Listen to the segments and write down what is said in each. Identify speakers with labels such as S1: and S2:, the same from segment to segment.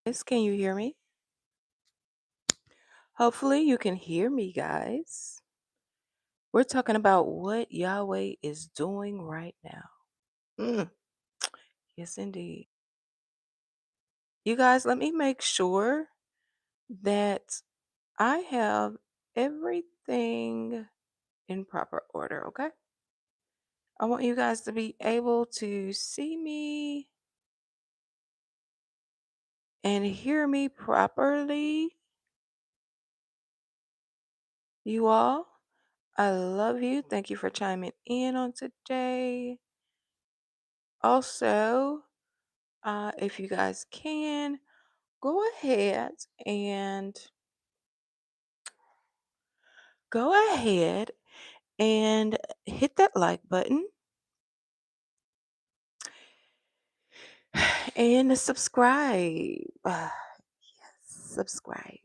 S1: Can you hear me? Hopefully, you can hear me, guys. We're talking about what Yahweh is doing right now. Mm, yes, indeed. You guys, let me make sure that I have everything in proper order, okay? I want you guys to be able to see me and hear me properly. You all, I love you. Thank you for chiming in on today. Also, if you guys can, go ahead and go ahead and hit that like button and subscribe. Subscribe.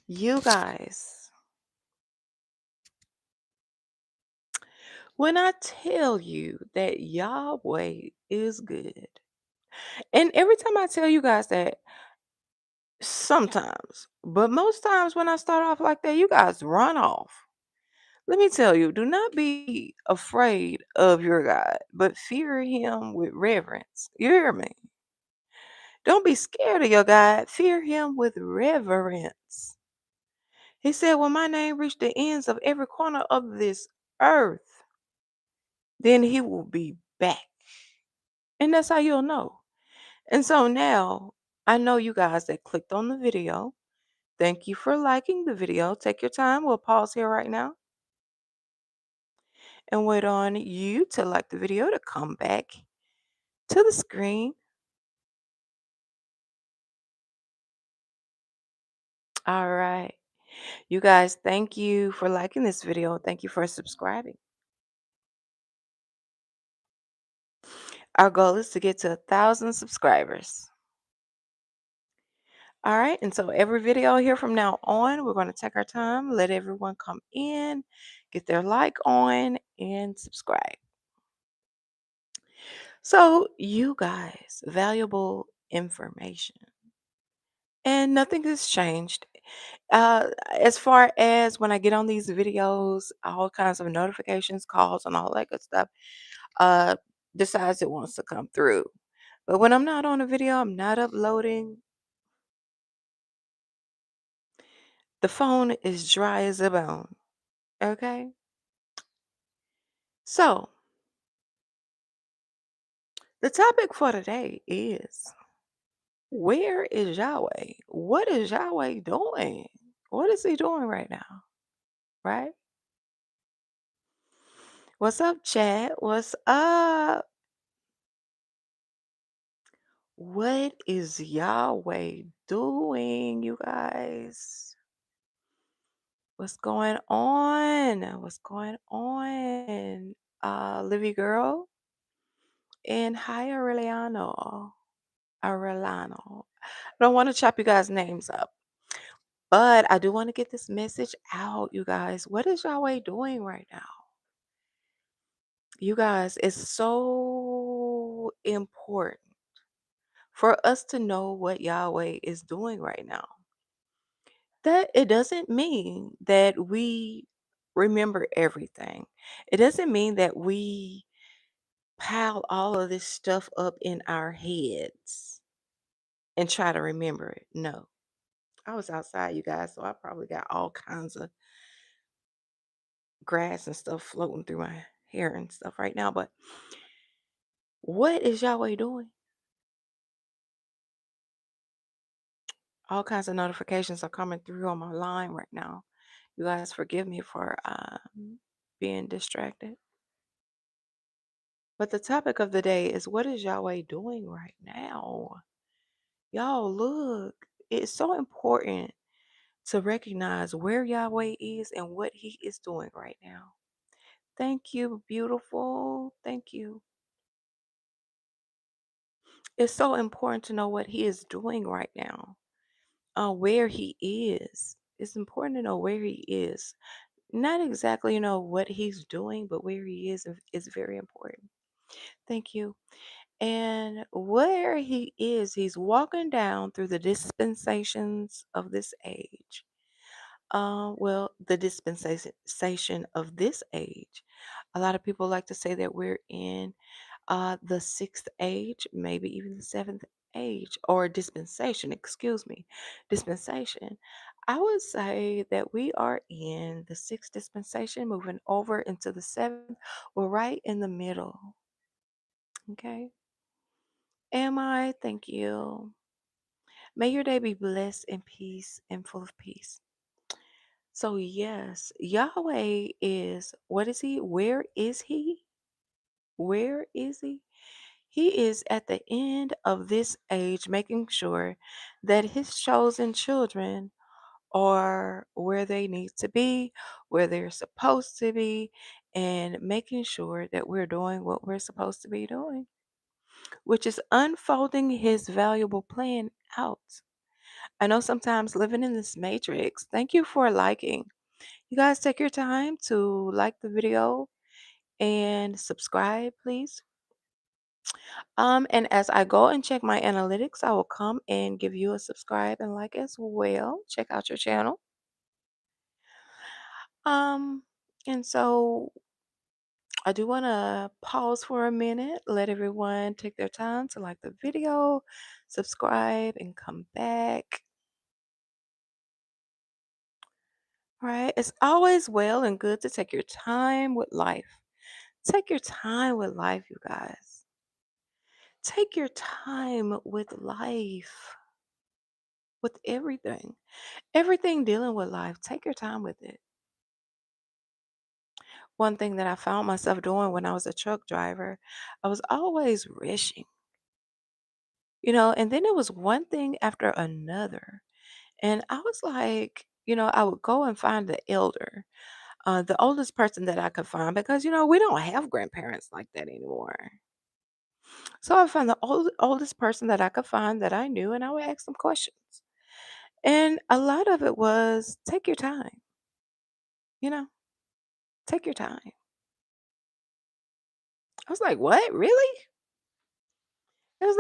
S1: You guys, when I tell you that Yahweh is good, and every time I tell you guys that, sometimes, but most times when I start off like that, you guys run off. Let me tell you, do not be afraid of your God, but fear him with reverence. You hear me? Don't be scared of your God. Fear him with reverence. He said, when my name reached the ends of every corner of this earth, then he will be back. And that's how you'll know. And so now, I know you guys that clicked on the video. Thank you for liking the video. Take your time. We'll pause here right now and wait on you to like the video to come back to the screen. All right. You guys, thank you for liking this video. Thank you for subscribing. Our goal is to get to 1,000 subscribers. All right. And so every video here from now on, we're going to take our time, let everyone come in, get their like on, and subscribe. So, you guys, valuable information. And nothing has changed. As far as when I get on these videos, all kinds of notifications, calls, and all that good stuff, uh, decides it wants to come through. But when I'm not on a video, I'm not uploading. The phone is dry as a bone. Okay? So, the topic for today is, where is Yahweh? What is Yahweh doing? What is he doing right now? Right? What's up, chat? What's up? What is Yahweh doing, you guys? What's going on? What's going on? Livy girl and hi Aureliano. Aurelano. I don't want to chop you guys' names up, but I do want to get this message out, you guys. What is Yahweh doing right now? You guys, it's so important for us to know what Yahweh is doing right now. That it doesn't mean that we remember everything. It doesn't mean that we pile all of this stuff up in our heads and try to remember it. No. I was outside, you guys, so I probably got all kinds of grass and stuff floating through my hair and stuff right now. But what is Yahweh doing? All kinds of notifications are coming through on my line right now. You guys forgive me for being distracted. But the topic of the day is, what is Yahweh doing right now? Y'all, look, it's so important to recognize where Yahweh is and what he is doing right now. Thank you, beautiful. Thank you. It's so important to know what he is doing right now, where he is. It's important to know where he is. Not exactly, what he's doing, but where he is very important. Thank you. And where he is, he's walking down through the dispensations of this age. Well, the dispensation of this age. A lot of people like to say that we're in the sixth age, maybe even the seventh age, or dispensation, excuse me, dispensation. I would say that we are in the sixth dispensation, moving over into the seventh. We're right in the middle. Okay. Am I? Thank you. May your day be blessed in peace and full of peace. So, yes, Yahweh is, what is he? Where is he? Where is he? He is at the end of this age, making sure that his chosen children are where they need to be, where they're supposed to be, and making sure that we're doing what we're supposed to be doing, which is unfolding his valuable plan out. I know sometimes living in this matrix. Thank you for liking. You guys take your time to like the video and subscribe, please. And as I go and check my analytics, I will come and give you a subscribe and like as well. Check out your channel. Um, and so I do want to pause for a minute, let everyone take their time to like the video, subscribe, and come back. Right? It's always well and good to take your time with life. Take your time with life, you guys. Take your time with life, with everything. Everything dealing with life, take your time with it. One thing that I found myself doing when I was a truck driver, I was always rushing, and then it was one thing after another. And I was like, I would go and find the elder, the oldest person that I could find, because, we don't have grandparents like that anymore. So I found the oldest person that I could find that I knew, and I would ask them questions. And a lot of it was take your time, you know, take your time. I was like, what? Really? It was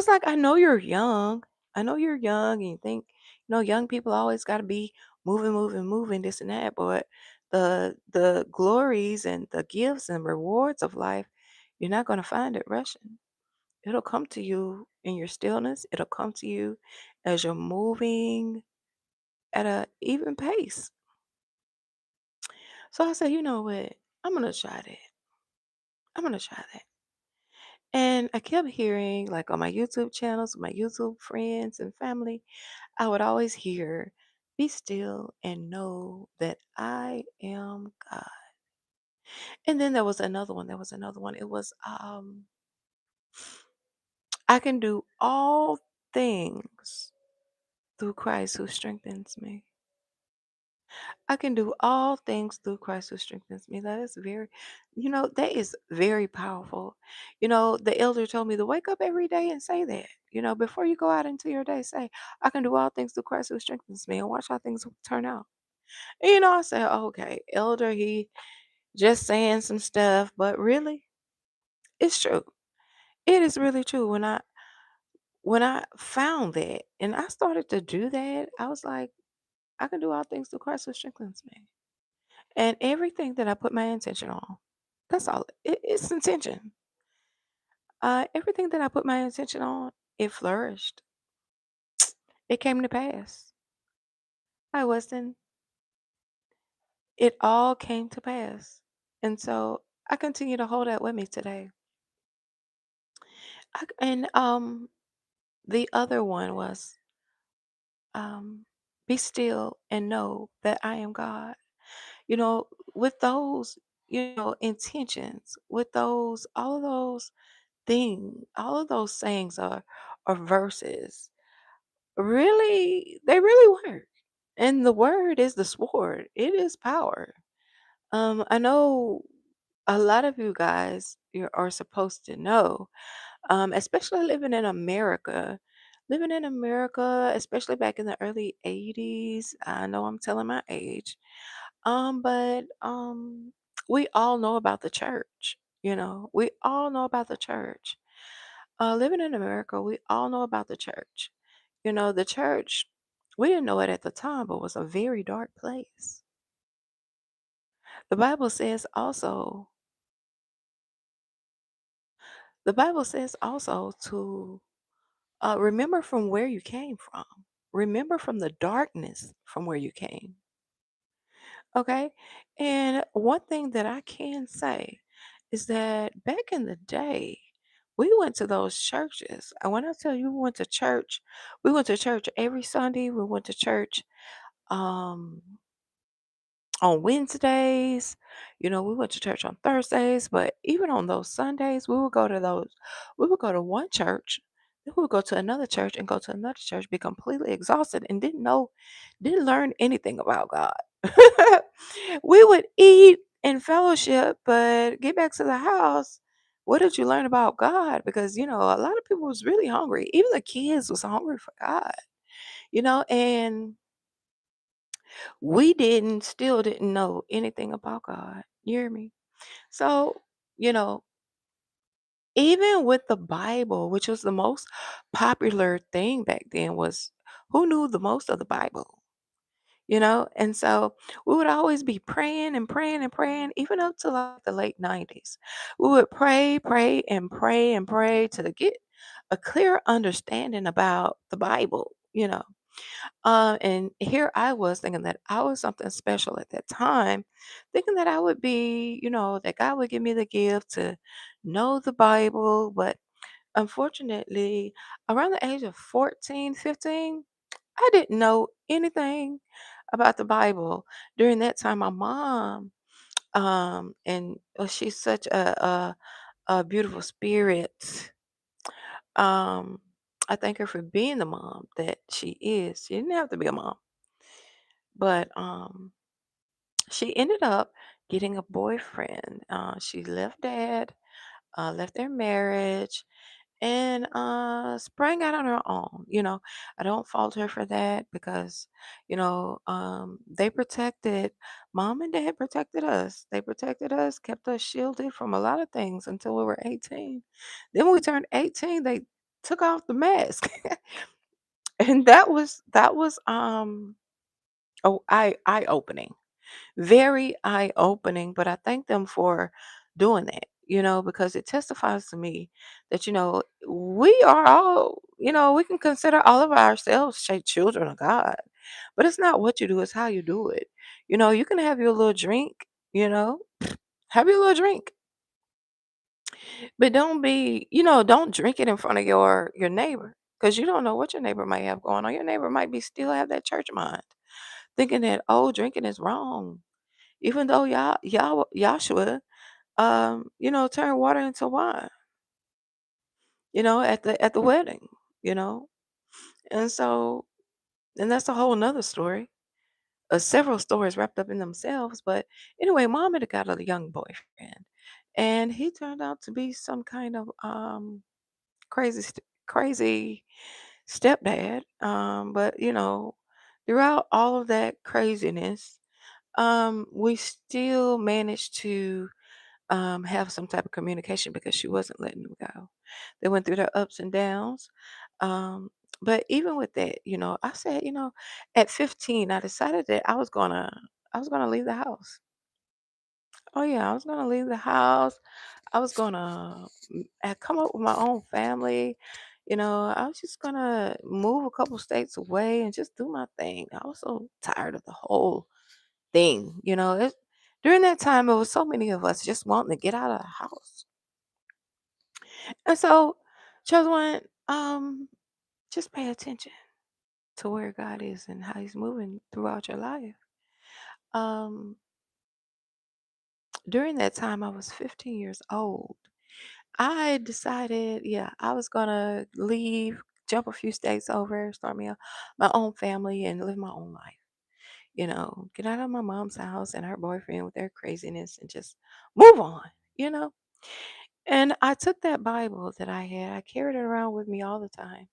S1: like I know you're young. I know you're young and you think, young people always gotta be moving, moving, moving, this and that. But the glories and the gifts and rewards of life, you're not gonna find it rushing. It'll come to you in your stillness. It'll come to you as you're moving at a even pace. So I said, you know what? I'm gonna try that. I'm gonna try that. And I kept hearing, like on my YouTube channels, my YouTube friends and family, I would always hear, be still and know that I am God. And then there was another one. There was another one. It was, I can do all things through Christ who strengthens me. I can do all things through Christ who strengthens me. That is that is very powerful. The elder told me to wake up every day and say that. Before you go out into your day, say, I can do all things through Christ who strengthens me, and watch how things will turn out. And, I said, okay, elder, he just saying some stuff, but really, it's true. It is really true. When I found that and I started to do that, I was like, I can do all things through Christ who strengthens me. And everything that I put my intention on, that's all. It's intention. Everything that I put my intention on, it flourished. It came to pass. I wasn't. It all came to pass. And so I continue to hold that with me today. And the other one was, be still and know that I am God. You know, with those, intentions, with those, all of those all of those sayings are verses. Really, they really work. And the word is the sword. It is power. I know a lot of you guys are supposed to know, especially living in America. Living in America, especially back in the early 80s. I know I'm telling my age. But we all know about the church. We all know about the church. Living in America, we all know about the church. The church, we didn't know it at the time, but was a very dark place. The Bible says also, the Bible says also to remember from where you came from. Remember from the darkness from where you came. Okay. And one thing that I can say is that back in the day, we went to those churches. And when I tell you we went to church every Sunday. We went to church um on Wednesdays. We went to church on Thursdays, but even on those Sundays, we would go to one church, then we would go to another church and go to another church, be completely exhausted and didn't learn anything about God. We would eat and fellowship, but get back to the house. What did you learn about God? Because, a lot of people was really hungry. Even the kids was hungry for God, and still didn't know anything about God. You hear me? So, you know, even with the Bible, which was the most popular thing back then, was who knew the most of the Bible? And so we would always be praying and praying and praying, even up to like the late 90s. We would pray, pray, and pray and pray to get a clear understanding about the Bible. And here I was thinking that I was something special at that time, thinking that I would be, that God would give me the gift to know the Bible. But unfortunately, around the age of 14, 15, I didn't know anything about the Bible. During that time, my mom, and she's such a beautiful spirit. Um, I thank her for being the mom that she is. She didn't have to be a mom, but she ended up getting a boyfriend. She left dad, left their marriage, and sprang out on her own. I don't fault her for that because, they protected, mom and dad protected us. They protected us, kept us shielded from a lot of things until we were 18. Then when we turned 18, they took off the mask. And that was eye opening, very eye opening, but I thank them for doing that, because it testifies to me that, we are all, we can consider all of ourselves children of God, but it's not what you do, it's how you do it. You can have your little drink, you know, have your little drink, but don't drink it in front of your neighbor because you don't know what your neighbor might have going on. Your neighbor might be still have that church mind, thinking that, oh, drinking is wrong. Even though Yahshua, turned water into wine, at the wedding, you know, and so, and that's a whole nother story. Several stories wrapped up in themselves, but anyway, mom had got a young boyfriend, and he turned out to be some kind of crazy stepdad. But throughout all of that craziness, we still managed to have some type of communication because she wasn't letting them go. They went through their ups and downs. Um, but even with that, I said, at 15, I decided that I was gonna leave the house. Oh yeah, I was gonna leave the house. I was gonna come up with my own family. I was just gonna move a couple states away and just do my thing. I was so tired of the whole thing. During that time, it was so many of us just wanting to get out of the house. And so, chosen one, just pay attention to where God is and how He's moving throughout your life. Um, During that time, I was 15 years old. I decided, yeah, I was gonna leave, jump a few states over, start my own family, and live my own life. Get out of my mom's house and her boyfriend with their craziness and just move on. You know. And I took that Bible that I had, I carried it around with me all the time.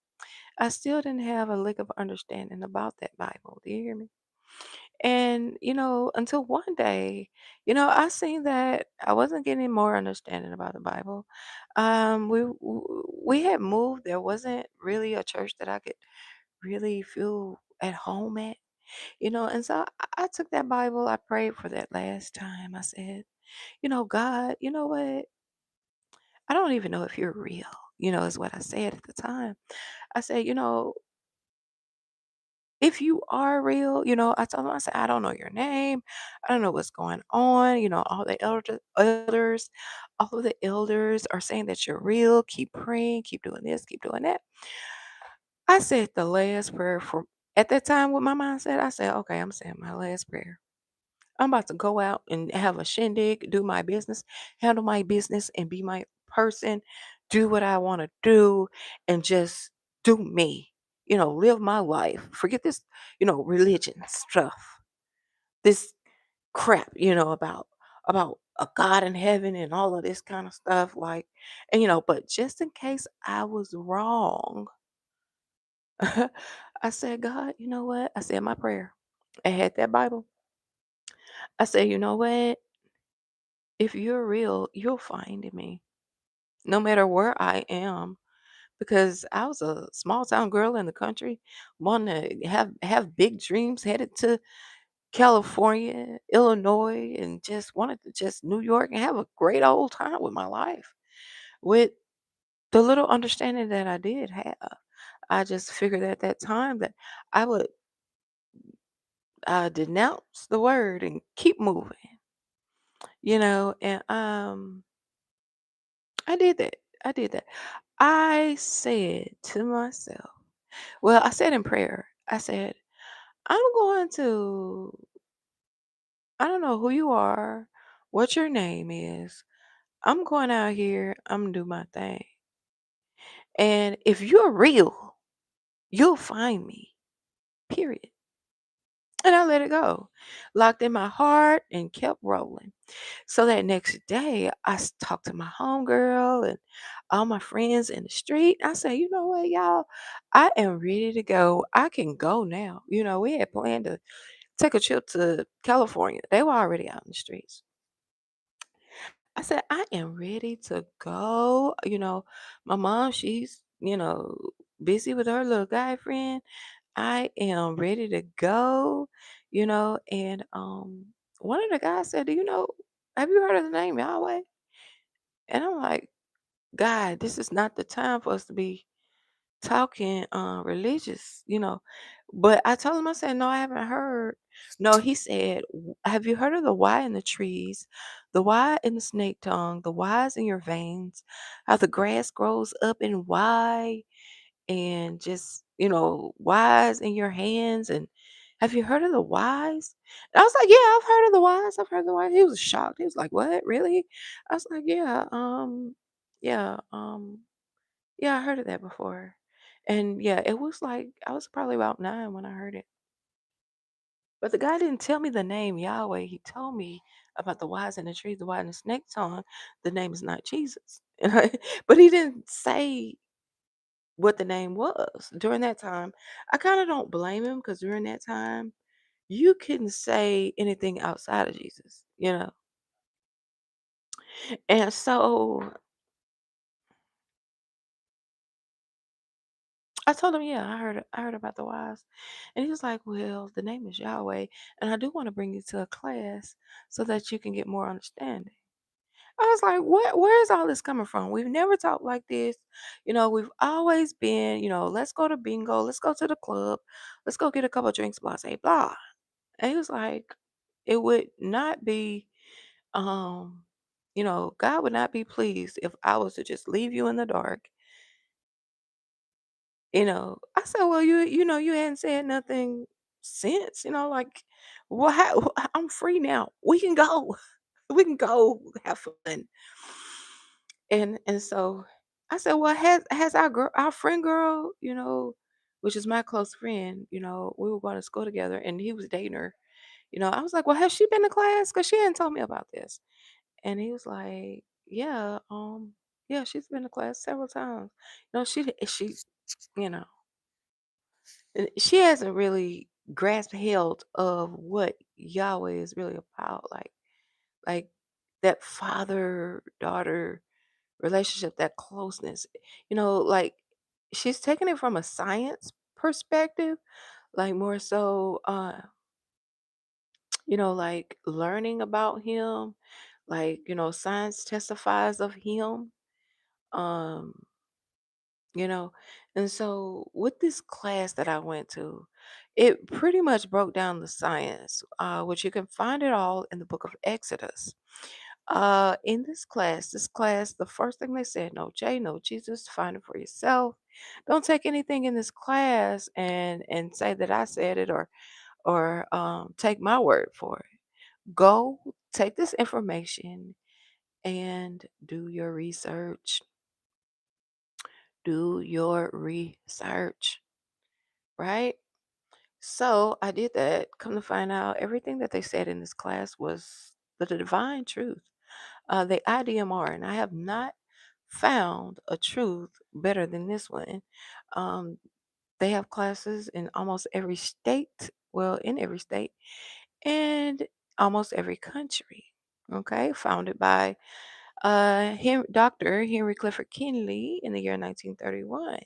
S1: I still didn't have a lick of understanding about that Bible. Do you hear me? And, until one day, I seen that I wasn't getting more understanding about the Bible. We had moved. There wasn't really a church that I could really feel at home at, and so I took that Bible. I prayed for that last time. I said, God, you know what? I don't even know if you're real, is what I said at the time. I said, if you are real, I told him, I said, I don't know your name. I don't know what's going on. All the all of the elders are saying that you're real. Keep praying, keep doing this, keep doing that. I said the last prayer for at that time with my mindset, I said, okay, I'm saying my last prayer. I'm about to go out and have a shindig, do my business, handle my business, and be my person, do what I want to do, and just do me. Live my life. Forget this, religion stuff. This crap, about a God in heaven and all of this kind of stuff. Like, and but just in case I was wrong, I said, God, you know what? I said my prayer. I had that Bible. I said, you know what? If you're real, you'll find me no matter where I am. Because I was a small town girl in the country, wanting to have big dreams, headed to California, Illinois, and just wanted to just New York and have a great old time with my life. With the little understanding that I did have, I just figured at that time that I would denounce the word and keep moving, and I did that. I did that. I said to myself, well, I said in prayer, I said, I'm going to, I don't know who you are, what your name is. I'm going out here, I'm going to do my thing. And if you're real, you'll find me, period. And I let it go, locked in my heart and kept rolling. So that next day, talked to my homegirl and all my friends in the street. I said, you know what, y'all? I am ready to go. I can go now. We had planned to take a trip to California. They were already out in the streets. I said, I am ready to go. My mom, she's, busy with her little guy friend. I am ready to go, and one of the guys said, have you heard of the name Yahweh? And I'm like, God, this is not the time for us to be talking religious, But I told him, I said, no, I haven't heard. No, he said, Have you heard of the Y in the trees, the Y in the snake tongue, the Y's in your veins, how the grass grows up in Y and just, Y's in your hands? And have you heard of the Y's? And I was like, yeah, I've heard of the Y's. I've heard of the Y's. He was shocked. He was like, what? Really? I was like, yeah, yeah, I heard of that before. And yeah, it was like I was probably about 9 when I heard it. But the guy didn't tell me the name Yahweh. He told me about the wise and the tree, the wise and the snake tongue. The name is not Jesus. But he didn't say what the name was during that time. I kind of don't blame him because during that time, you couldn't say anything outside of Jesus. And so I told him, yeah, I heard about the wise. And he was like, well, the name is Yahweh, and I do want to bring you to a class so that you can get more understanding. I was like, where is all this coming from? We've never talked like this. We've always been, let's go to bingo, let's go to the club, let's go get a couple of drinks, blah, say, blah. And he was like, it would not be, um, God would not be pleased if I was to just leave you in the dark. I said, well, you hadn't said nothing since, like, well, I'm free now. We can go. We can go have fun. And so I said, well, has our friend girl, which is my close friend, we were going to school together and he was dating her. I was like, well, has she been to class? Because she hadn't told me about this. And he was like, yeah, she's been to class several times. She's, she hasn't really grasp held of what Yahweh is really about. Like that father daughter relationship, that closeness. Like she's taking it from a science perspective, like more so like learning about him, like, science testifies of him. Um, you know, and so with this class that I went to, it pretty much broke down the science, which you can find it all in the book of Exodus. In this class, the first thing they said, no J, no Jesus, find it for yourself. Don't take anything in this class and say that I said it, or take my word for it. Go take this information and do your research. Do your research, right? So I did that. Come to find out, everything that they said in this class was the divine truth, the IDMR, and I have not found a truth better than this one. Um, they have classes in almost every state, well, in every state, and almost every country. Okay, founded by Dr. Henry Clifford Kinley in the year 1931,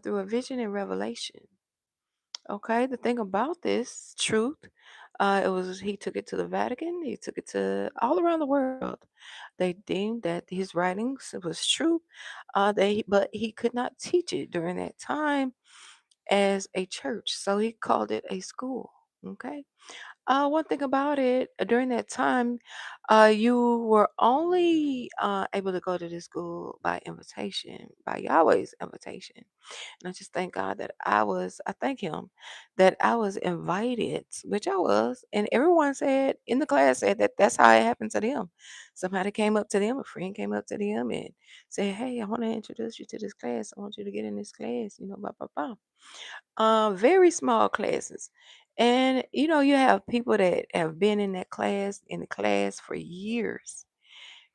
S1: through a vision and revelation. Okay, the thing about this truth, it was he took it to the Vatican, he took it to all around the world. They deemed that his writings was true, but he could not teach it during that time as a church, so he called it a school. Okay. One thing about it, during that time, you were only able to go to this school by invitation, by Yahweh's invitation. And I just thank God that I thank Him that I was invited, which I was. And everyone said in the class said that that's how it happened to them. Somebody came up to them, a friend came up to them and said, "Hey, I want to introduce you to this class. I want you to get in this class, blah, blah, blah." Very small classes. And you have people that have been in the class for years,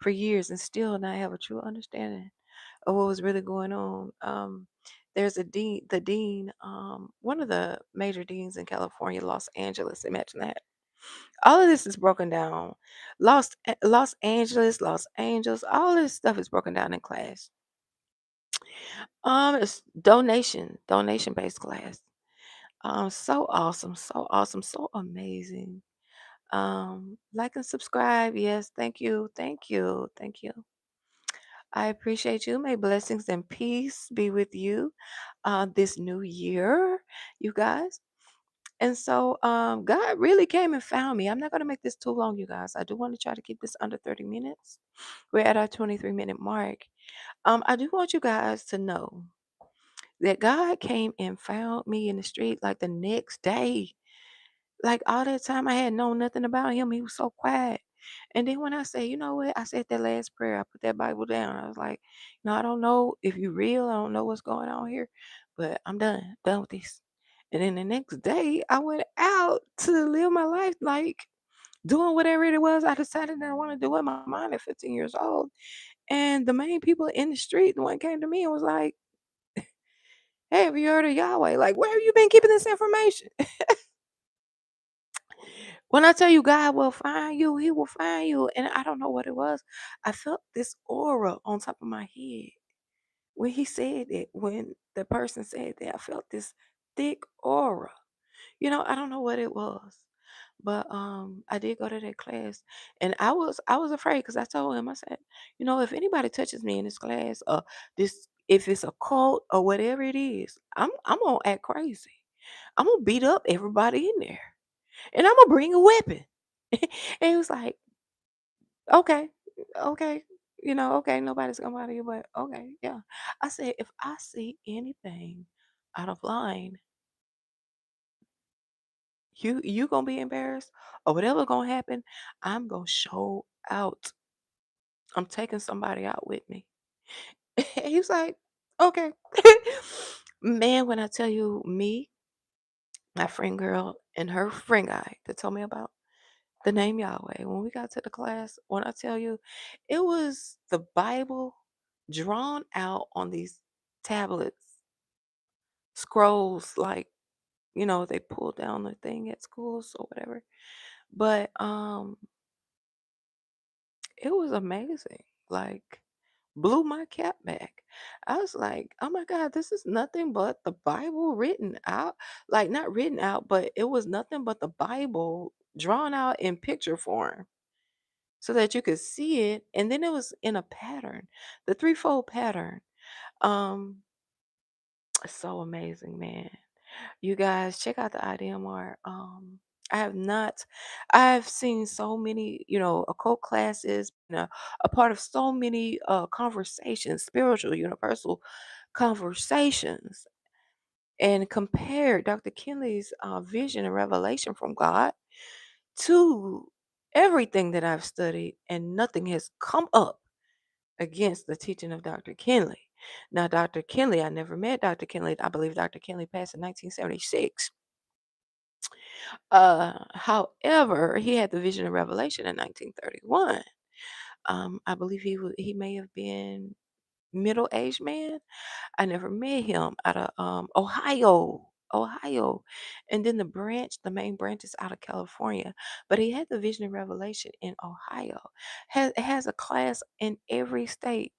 S1: and still not have a true understanding of what was really going on. There's the dean, one of the major deans in California, Los Angeles. Imagine that. All of this is broken down. Los Angeles, Los Angeles, all this stuff is broken down in class. It's donation based class. So awesome, so awesome, so amazing. Like and subscribe. Yes, thank you, thank you, thank you. I appreciate you. May blessings and peace be with you this new year, you guys. And so God really came and found me. I'm not going to make this too long, you guys. I do want to try to keep this under 30 minutes. We're at our 23-minute mark. I do want you guys to know that God came and found me in the street like the next day. Like all that time I had known nothing about him. He was so quiet. And then when I say, you know what, I said that last prayer, I put that Bible down. I was like, I don't know if you're real. I don't know what's going on here, but I'm done with this. And then the next day, I went out to live my life, like doing whatever it was I decided that I want to do in my mind at 15 years old. And the main people in the street, the one came to me and was like, "Hey, have you heard of Yahweh? Like, where have you been keeping this information?" When I tell you God will find you, He will find you. And I don't know what it was. I felt this aura on top of my head when he said it. When the person said that, I felt this thick aura. I don't know what it was. But I did go to that class, and I was afraid because I told him, I said, if anybody touches me in this class, this if it's a cult or whatever it is, I'm gonna act crazy. I'm gonna beat up everybody in there, and I'm gonna bring a weapon. And he was like, "Okay, okay, okay, nobody's gonna bother you, but okay, yeah." I said, "If I see anything out of line, you gonna be embarrassed or whatever gonna happen. I'm gonna show out. I'm taking somebody out with me." He was like, "Okay." Man, when I tell you, me, my friend girl, and her friend guy that told me about the name Yahweh, when we got to the class, when I tell you, it was the Bible drawn out on these tablets, scrolls, like, they pulled down the thing at schools or whatever. But it was amazing. Like, blew my cap back. I was like, "Oh my God, this is nothing but the Bible written out." Like, not written out, but it was nothing but the Bible drawn out in picture form so that you could see it. And then it was in a pattern, the threefold pattern. Um, so amazing, man. You guys check out the IDMR. I have not, I've seen so many, occult classes, a part of so many conversations, spiritual, universal conversations, and compared Dr. Kinley's vision and revelation from God to everything that I've studied, and nothing has come up against the teaching of Dr. Kinley. Now, Dr. Kinley, I never met Dr. Kinley. I believe Dr. Kinley passed in 1976. However, he had the vision of revelation in 1931. I believe he may have been middle-aged man. I never met him out of Ohio, and then the main branch is out of California. But he had the vision of revelation in Ohio. Has a class in every state.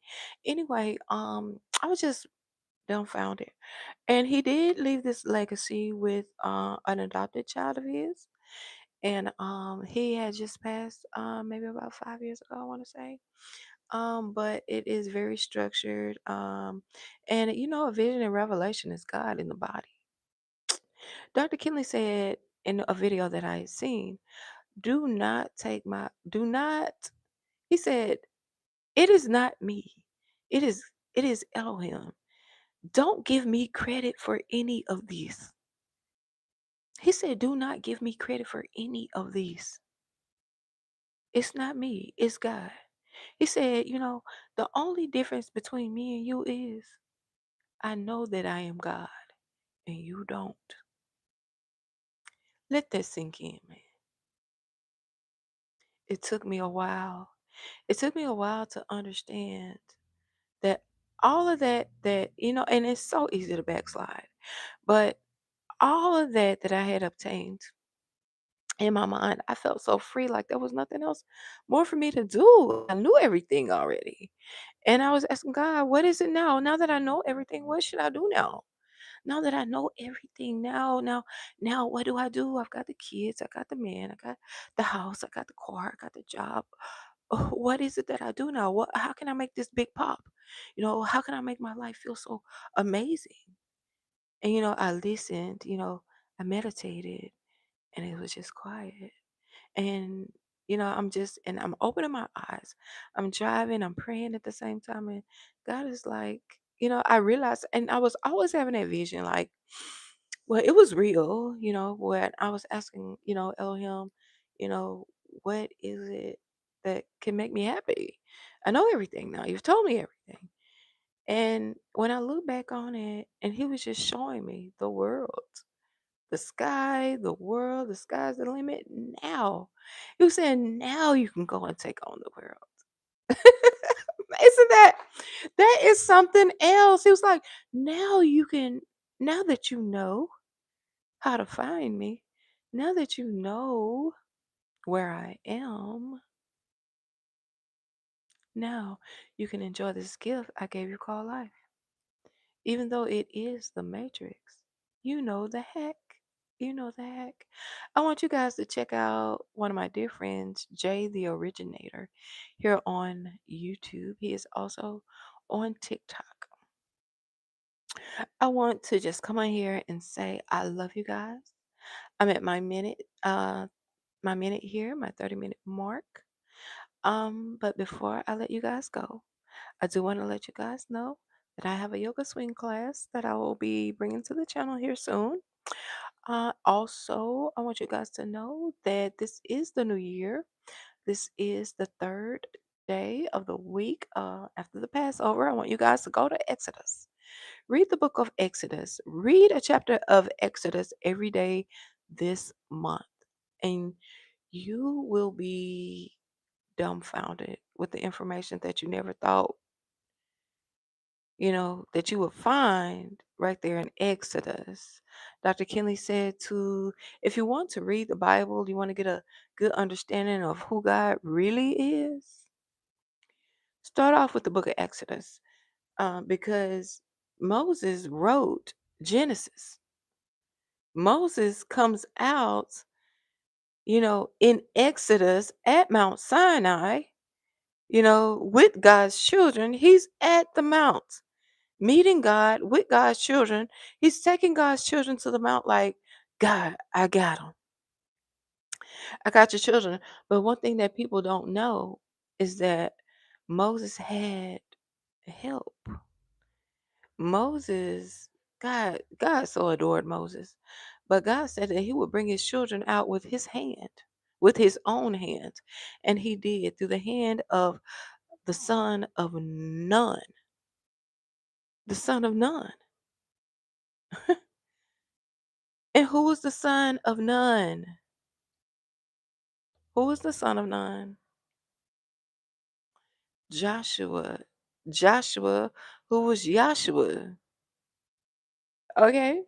S1: Anyway, I was just dumbfounded, and he did leave this legacy with an adopted child of his, and he had just passed maybe about 5 years ago, I want to say. But it is very structured. And a vision and revelation is God in the body. Dr. Kinley said in a video that I had seen, do not take my do not he said, it is not me. It is Elohim. Don't give me credit for any of these. He said, do not give me credit for any of these. It's not me, it's God. He said, the only difference between me and you is I know that I am God and you don't. Let that sink in, man. It took me a while. It took me a while to understand that all of that, and it's so easy to backslide, but all of that I had obtained in my mind, I felt so free, like there was nothing else more for me to do. I knew everything already. And I was asking God, what is it now? Now that I know everything, what should I do now? Now that I know everything, now what do I do? I've got the kids, I got the man, I got the house, I got the car, I got the job. What is it that I do now? How can I make this big pop? How can I make my life feel so amazing? And I listened, I meditated, and it was just quiet. And I'm opening my eyes. I'm driving, I'm praying at the same time, and God is like, I realized, and I was always having that vision, like, well, it was real, when I was asking, Elohim, you know what is it that can make me happy? I know everything now, you've told me everything. And when I look back on it, and he was just showing me the world, the sky, the world, the sky's the limit. Now, he was saying, now you can go and take on the world. Isn't that is something else? He was like, now you can, now that you know how to find me, now that you know where I am, now you can enjoy this gift I gave you called life. Even though it is the matrix, you know the heck. You know the heck. I want you guys to check out one of my dear friends, Jay the Originator, here on YouTube. He is also on TikTok. I want to just come on here and say I love you guys. I'm at my minute here, my 30-minute mark. But before I let you guys go, I do want to let you guys know that I have a yoga swing class that I will be bringing to the channel here soon. Also, I want you guys to know that this is the new year. This is the third day of the week after the Passover. I want you guys to go to Exodus. Read the book of Exodus. Read a chapter of Exodus every day this month. And you will be dumbfounded with the information that you never thought that you would find right there in Exodus. Dr. Kinley said to, if you want to read the Bible, you want to get a good understanding of who God really is, start off with the book of Exodus, because Moses wrote Genesis. Moses comes out, in Exodus at Mount Sinai, with God's children. He's at the mount, meeting God with God's children. He's taking God's children to the mount like, God, I got them. I got your children. But one thing that people don't know is that Moses had help. Moses, God so adored Moses. But God said that he would bring his children out with his hand, with his own hand. And he did through the hand of the son of none. The son of none. And who was the son of none? Who was the son of none? Joshua. Joshua, who was Yahshua. Okay?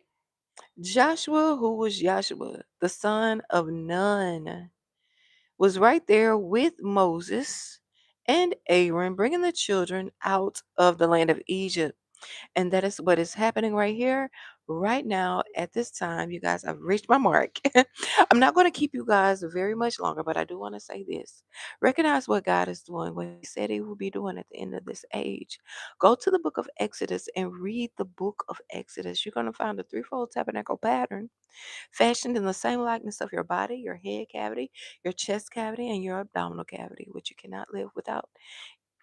S1: Joshua, who was Yahshua, the son of none, was right there with Moses and Aaron, bringing the children out of the land of Egypt. And that is what is happening right here, right now, at this time. You guys, I've reached my mark. I'm not going to keep you guys very much longer, but I do want to say this. Recognize what God is doing, what He said He will be doing at the end of this age. Go to the book of Exodus and read the book of Exodus. You're going to find a threefold tabernacle pattern fashioned in the same likeness of your body, your head cavity, your chest cavity, and your abdominal cavity, which you cannot live without.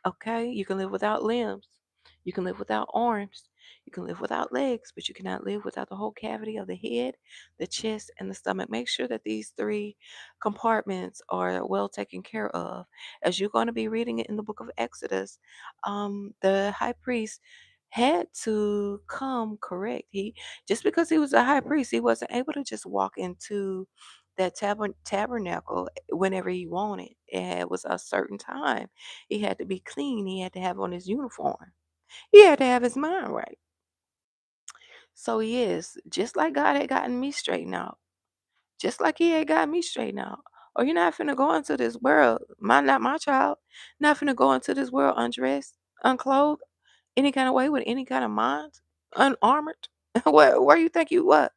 S1: Okay, you can live without limbs. You can live without arms. You can live without legs, but you cannot live without the whole cavity of the head, the chest, and the stomach. Make sure that these three compartments are well taken care of. As you're going to be reading it in the book of Exodus, the high priest had to come correct. He just because he was a high priest, he wasn't able to just walk into that tabernacle whenever he wanted. It was a certain time. He had to be clean. He had to have on his uniform. He had to have his mind right. So he is, just like God had gotten me straightened out, just like he had got me straightened out. Or you're not finna go into this world, not my child, not finna go into this world undressed, unclothed, any kind of way with any kind of mind, unarmored. Where you think you what?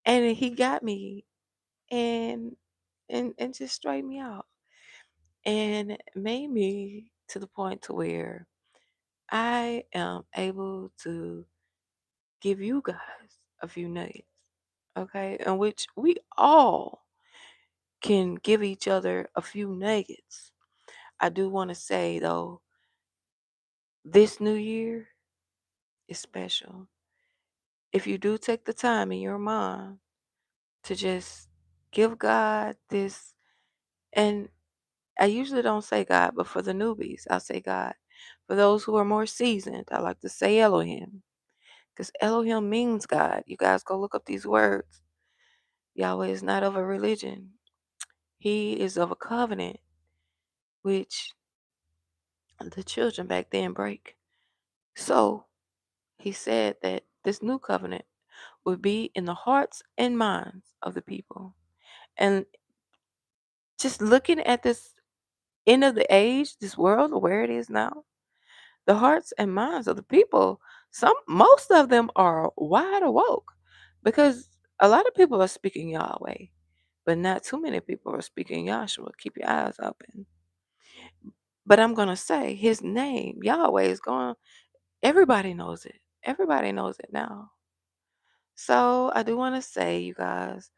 S1: And he got me and and just straightened me out and made me to the point to where I am able to give you guys a few nuggets, okay? In which we all can give each other a few nuggets. I do want to say though, this new year is special. If you do take the time in your mind to just give God this, and I usually don't say God, but for the newbies, I'll say God. For those who are more seasoned, I like to say Elohim, because Elohim means God. You guys go look up these words. Yahweh is not of a religion. He is of a covenant, which the children back then break. So he said that this new covenant would be in the hearts and minds of the people. And just looking at this end of the age, this world, where it is now, the hearts and minds of the people, most of them are wide awoke because a lot of people are speaking Yahweh, but not too many people are speaking Yahshua. Keep your eyes open. But I'm going to say his name, Yahweh, is going, everybody knows it. Everybody knows it now. So I do want to say, you guys,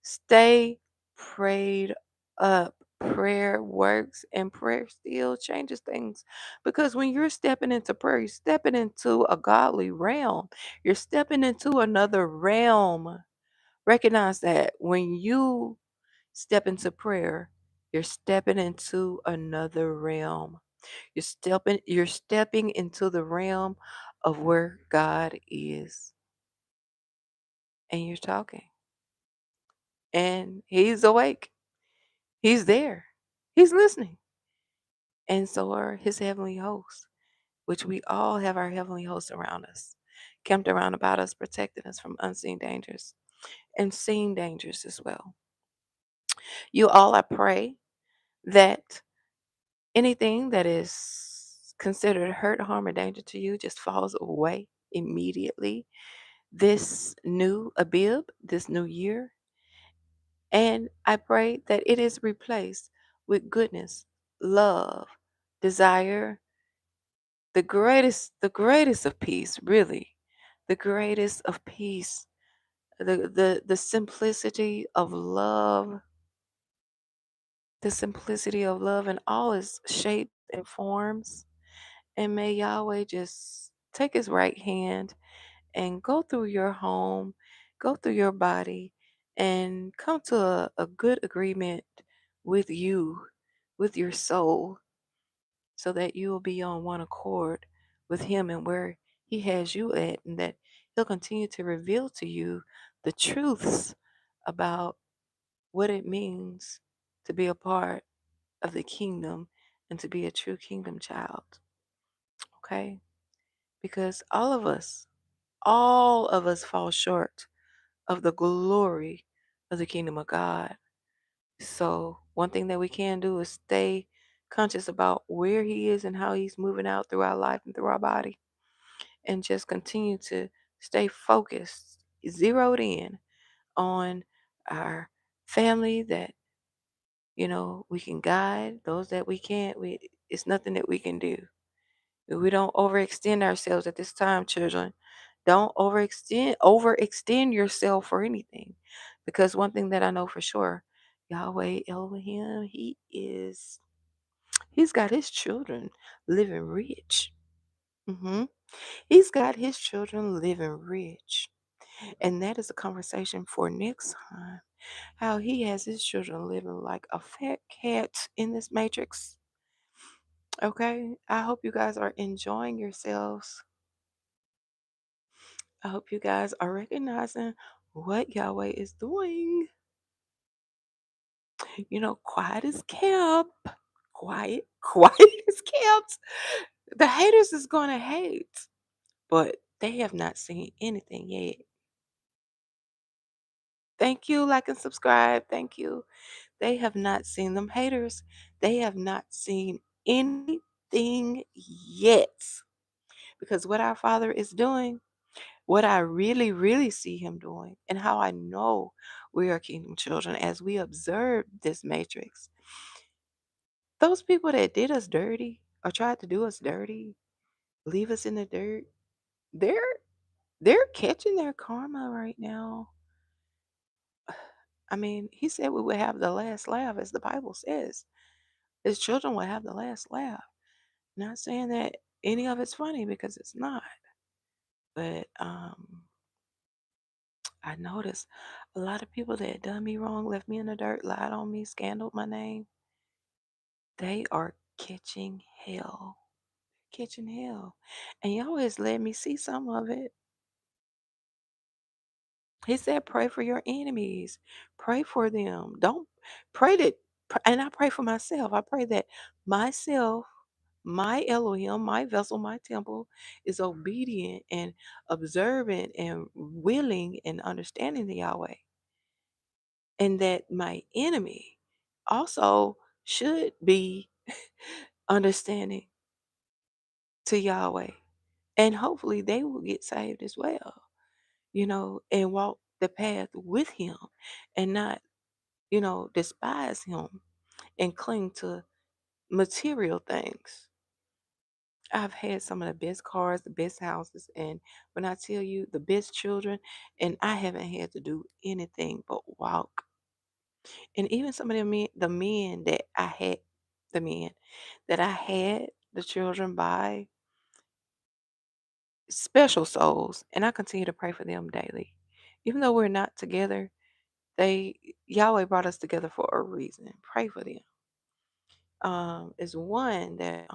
S1: stay prayed up. Prayer works and prayer still changes things. Because when you're stepping into prayer, you're stepping into a godly realm. You're stepping into another realm. Recognize that when you step into prayer, you're stepping into another realm. You're stepping into the realm of where God is. And you're talking. And he's awake. He's there. He's listening. And so are his heavenly hosts. which we all have our heavenly hosts around us, camped around about us, protecting us from unseen dangers and seen dangers as well. You all, I pray that anything that is considered hurt, harm, or danger to you just falls away immediately this new Abib, this new year. And I pray that it is replaced with goodness, love, desire, the greatest of peace, really. The greatest of peace. The simplicity of love, the simplicity of love in all its shapes and forms. And may Yahweh just take his right hand and go through your home, go through your body, and come to a good agreement with you, with your soul, so that you will be on one accord with him and where he has you at, and that he'll continue to reveal to you the truths about what it means to be a part of the kingdom and to be a true kingdom child. Okay? Because all of us fall short of the glory of the kingdom of God. So, one thing that we can do is stay conscious about where He is and how He's moving out through our life and through our body, and just continue to stay focused, zeroed in on our family that we can guide. Those that we can't, it's nothing that we can do. We don't overextend ourselves at this time, children. Don't overextend yourself for anything. Because one thing that I know for sure, Yahweh Elohim, he's got his children living rich. He's got his children living rich. And that is a conversation for next time. How he has his children living like a fat cat in this matrix. Okay? I hope you guys are enjoying yourselves. I hope you guys are recognizing what Yahweh is doing. Quiet is kept. Quiet, quiet is kept. The haters is going to hate, but they have not seen anything yet. Thank you, like and subscribe. Thank you. They have not seen them haters. They have not seen anything yet. Because what our Father is doing, what I really, really see him doing, and how I know we are kingdom children as we observe this matrix. Those people that did us dirty or tried to do us dirty, leave us in the dirt, they're they're catching their karma right now. I mean, he said we would have the last laugh, as the Bible says. His children will have the last laugh. Not saying that any of it's funny, because it's not. But I noticed a lot of people that done me wrong, left me in the dirt, lied on me, scandaled my name. They are catching hell. Catching hell. And he always let me see some of it. He said, pray for your enemies. Pray for them. Don't pray that. And I pray for myself. I pray that myself, my Elohim, my vessel, my temple is obedient and observant and willing and understanding the Yahweh. And that my enemy also should be understanding to Yahweh. And hopefully they will get saved as well, and walk the path with him and not, despise him and cling to material things. I've had some of the best cars, the best houses, and when I tell you the best children, and I haven't had to do anything but walk. And even some of the men that I had the children by, special souls, and I continue to pray for them daily. Even though we're not together, they Yahweh brought us together for a reason. Pray for them. Is one that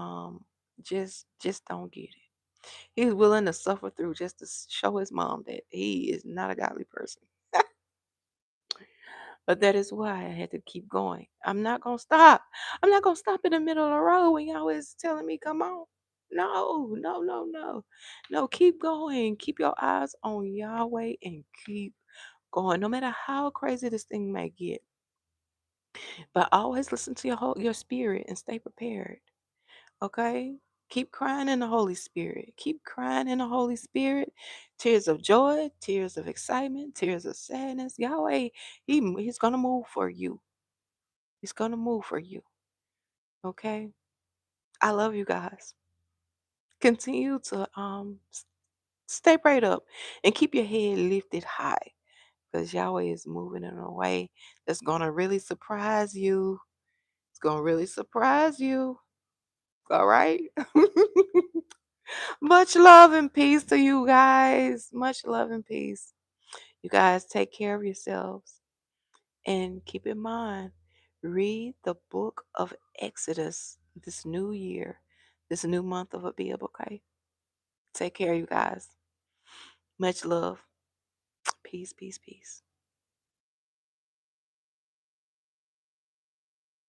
S1: just don't get it. He's willing to suffer through just to show his mom that he is not a godly person. But that is why I had to keep going. I'm not gonna stop. I'm not gonna stop in the middle of the road when y'all is telling me come on. No, no, no, no. No, keep going. Keep your eyes on Yahweh and keep going. No matter how crazy this thing may get. But always listen to your spirit and stay prepared. Okay? Keep crying in the Holy Spirit. Keep crying in the Holy Spirit. Tears of joy, tears of excitement, tears of sadness. Yahweh, he's gonna move for you. He's gonna move for you. Okay? I love you guys. Continue to stay prayed up and keep your head lifted high because Yahweh is moving in a way that's gonna really surprise you. It's gonna really surprise you. All right. Much love and peace to you guys. Much love and peace. You guys take care of yourselves and keep in mind, read the book of Exodus this new year, this new month of Abib, okay? Take care, you guys. Much love. Peace, peace, peace.